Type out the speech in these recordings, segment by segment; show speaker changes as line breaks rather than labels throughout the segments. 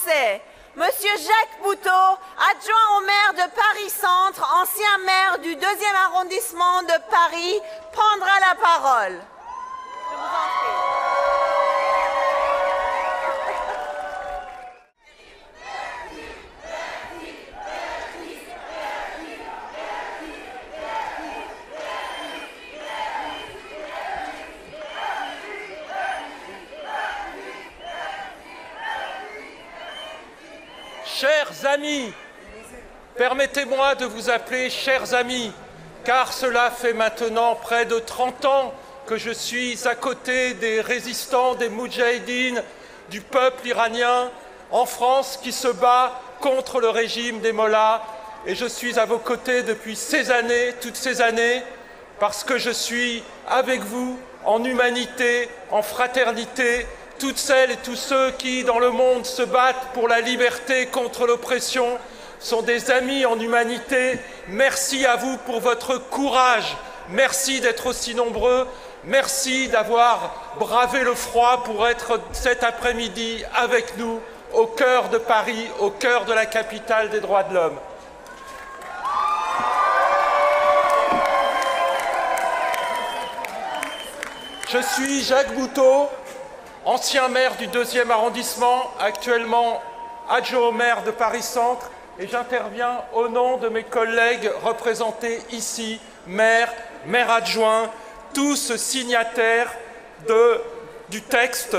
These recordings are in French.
Français. Monsieur Jacques Boutot, adjoint au maire de Paris-Centre, ancien maire du 2e arrondissement de Paris, prendra la parole. Je vous en prie.
Chers amis, permettez-moi de vous appeler chers amis, car cela fait maintenant près de 30 ans que je suis à côté des résistants, des moudjahidines, du peuple iranien en France qui se bat contre le régime des mollahs. Et je suis à vos côtés depuis ces années, toutes ces années, parce que je suis avec vous en humanité, en fraternité, toutes celles et tous ceux qui, dans le monde, se battent pour la liberté contre l'oppression, sont des amis en humanité. Merci à vous pour votre courage. Merci d'être aussi nombreux. Merci d'avoir bravé le froid pour être cet après-midi avec nous, au cœur de Paris, au cœur de la capitale des droits de l'homme. Je suis Jacques Boutot, ancien maire du 2e arrondissement, actuellement adjoint au maire de Paris-Centre, et j'interviens au nom de mes collègues représentés ici, maires adjoints, tous signataires du texte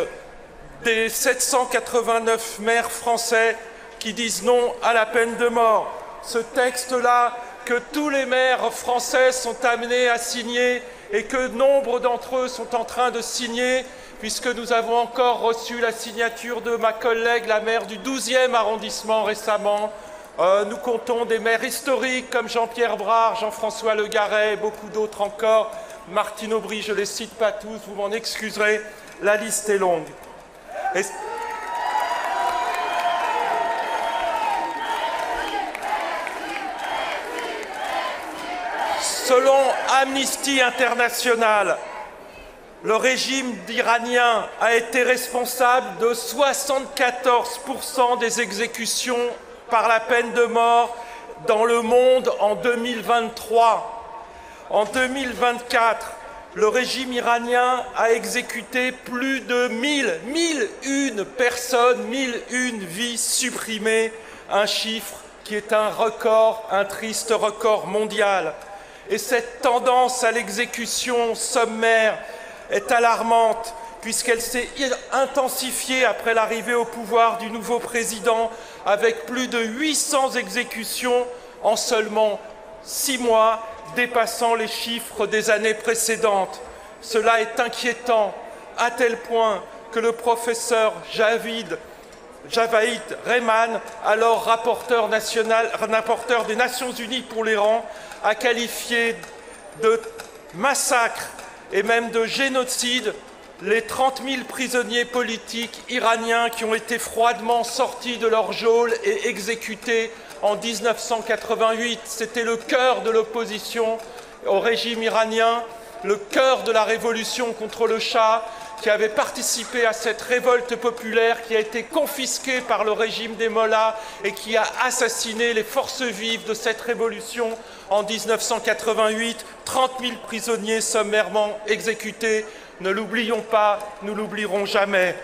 des 789 maires français qui disent non à la peine de mort. Ce texte-là que tous les maires français sont amenés à signer et que nombre d'entre eux sont en train de signer, puisque nous avons encore reçu la signature de ma collègue, la maire du 12e arrondissement récemment. Nous comptons des maires historiques comme Jean-Pierre Brard, Jean-François Le Garret et beaucoup d'autres encore. Martine Aubry, je ne les cite pas tous, vous m'en excuserez, la liste est longue. Selon Amnesty International, le régime iranien a été responsable de 74% des exécutions par la peine de mort dans le monde en 2023. En 2024, le régime iranien a exécuté plus de 1001 personnes, 1001 vies supprimées, un chiffre qui est un record, un triste record mondial. Et cette tendance à l'exécution sommaire est alarmante puisqu'elle s'est intensifiée après l'arrivée au pouvoir du nouveau président avec plus de 800 exécutions en seulement 6 mois, dépassant les chiffres des années précédentes. Cela est inquiétant à tel point que le professeur Javaid Rehman, alors rapporteur des Nations Unies pour l'Iran, a qualifié de massacre et même de génocide les 30 000 prisonniers politiques iraniens qui ont été froidement sortis de leur geôle et exécutés en 1988. C'était le cœur de l'opposition au régime iranien, le cœur de la révolution contre le Shah, qui avait participé à cette révolte populaire qui a été confisquée par le régime des mollahs et qui a assassiné les forces vives de cette révolution en 1988. 30 000 prisonniers sommairement exécutés. Ne l'oublions pas, nous l'oublierons jamais.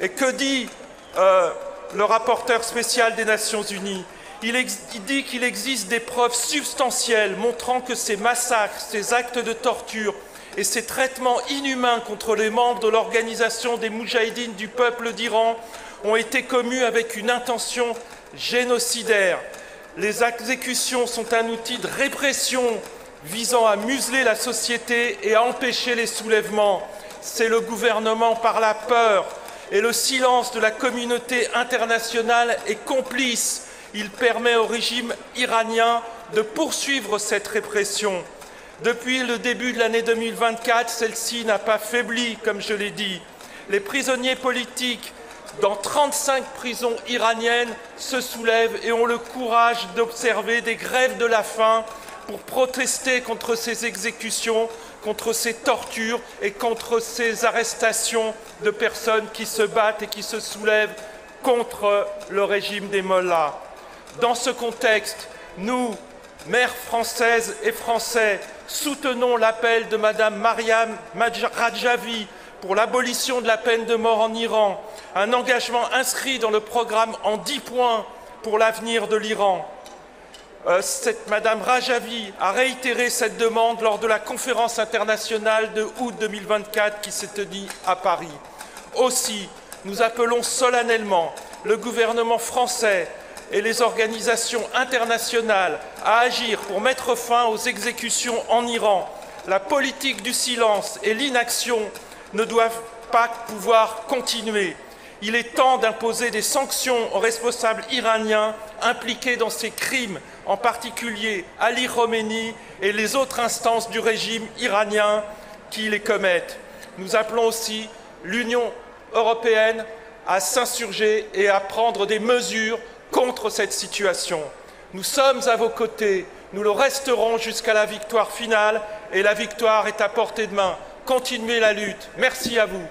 Et que dit le rapporteur spécial des Nations Unies ? Il dit qu'il existe des preuves substantielles montrant que ces massacres, ces actes de torture et ces traitements inhumains contre les membres de l'organisation des Moudjahidines du peuple d'Iran ont été commis avec une intention génocidaire. Les exécutions sont un outil de répression visant à museler la société et à empêcher les soulèvements. C'est le gouvernement par la peur et le silence de la communauté internationale est complice. Il permet au régime iranien de poursuivre cette répression. Depuis le début de l'année 2024, celle-ci n'a pas faibli, comme je l'ai dit. Les prisonniers politiques dans 35 prisons iraniennes se soulèvent et ont le courage d'observer des grèves de la faim pour protester contre ces exécutions, contre ces tortures et contre ces arrestations de personnes qui se battent et qui se soulèvent contre le régime des mollahs. Dans ce contexte, nous, mères françaises et Français, soutenons l'appel de Mme Mariam Rajavi pour l'abolition de la peine de mort en Iran, un engagement inscrit dans le programme en 10 points pour l'avenir de l'Iran. Mme Rajavi a réitéré cette demande lors de la conférence internationale de août 2024 qui s'est tenue à Paris. Aussi, nous appelons solennellement le gouvernement français et les organisations internationales à agir pour mettre fin aux exécutions en Iran. La politique du silence et l'inaction ne doivent pas pouvoir continuer. Il est temps d'imposer des sanctions aux responsables iraniens impliqués dans ces crimes, en particulier Ali Khomeini et les autres instances du régime iranien qui les commettent. Nous appelons aussi l'Union européenne à s'insurger et à prendre des mesures contre cette situation. Nous sommes à vos côtés, nous le resterons jusqu'à la victoire finale et la victoire est à portée de main. Continuez la lutte. Merci à vous.